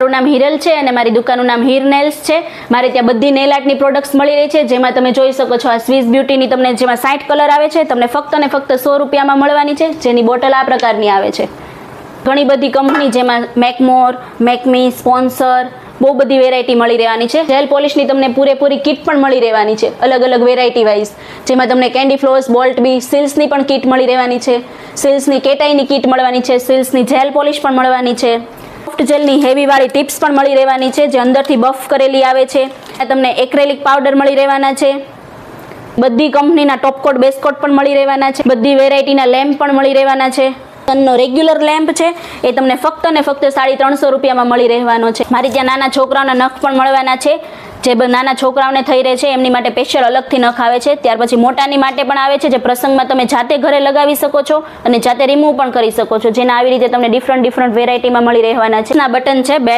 મારું નામ હિરલ છે અને મારી દુકાનનું નામ હીર નેલ્સ છે. મારે ત્યાં બધી નેલ આર્ટની પ્રોડક્ટ્સ મળી રહી છે, જેમાં તમે જોઈ શકો છો આ સ્વિસ બ્યુટીની તમને જેમાં 60 કલર આવે છે, તમને ફક્ત અને ફક્ત 100 રૂપિયામાં મળવાની છે, જેની બોટલ આ પ્રકારની આવે છે. ઘણી બધી કંપની જેમાં મેકમોર, મેકમી, સ્પોન્સર, બહુ બધી વેરાયટી મળી રહેવાની છે. જેલ પોલિશની તમને પૂરેપૂરી કિટ પણ મળી રહેવાની છે, અલગ અલગ વેરાયટી વાઇઝ, જેમાં તમને કેન્ડી ફ્લોસ, બોલ્ટ બી, સિલ્સની પણ કિટ મળી રહેવાની છે, સિલ્સની કેટાઈની કિટ મળવાની છે, સિલ્સની જેલ પોલિશ પણ મળવાની છે, સોફ્ટ જેલની હેવીવાળી ટિપ્સ પણ મળી રહેવાની છે, જે અંદરથી બફ કરેલી આવે છે. તમને એક્રેલિક પાવડર મળી રહેવાના છે. બધી કંપનીના ટોપકોટ, બેસકોટ પણ મળી રહેવાના છે. બધી વેરાયટીના લેમ્પ પણ મળી રહેવાના છે. નો રેગ્યુલર લેમ્પ છે એ તમને ફક્ત અને ફક્ત 350 રૂપિયામાં મળી રહેવાનો છે. મારી ત્યાં નાના છોકરાઓના નખ પણ મળવાના છે, જે નાના છોકરાઓને થઈ રહે છે એમની માટે સ્પેશિયલ અલગથી નખ આવે છે. ત્યાર પછી મોટાની માટે પણ આવે છે, જે પ્રસંગમાં તમે જાતે ઘરે લગાવી શકો છો અને જાતે રિમૂવ પણ કરી શકો છો, જેના આવી રીતે તમને ડિફરન્ટ વેરાયટીમાં મળી રહેવાના છે. આ બટન છે બેલ્ટ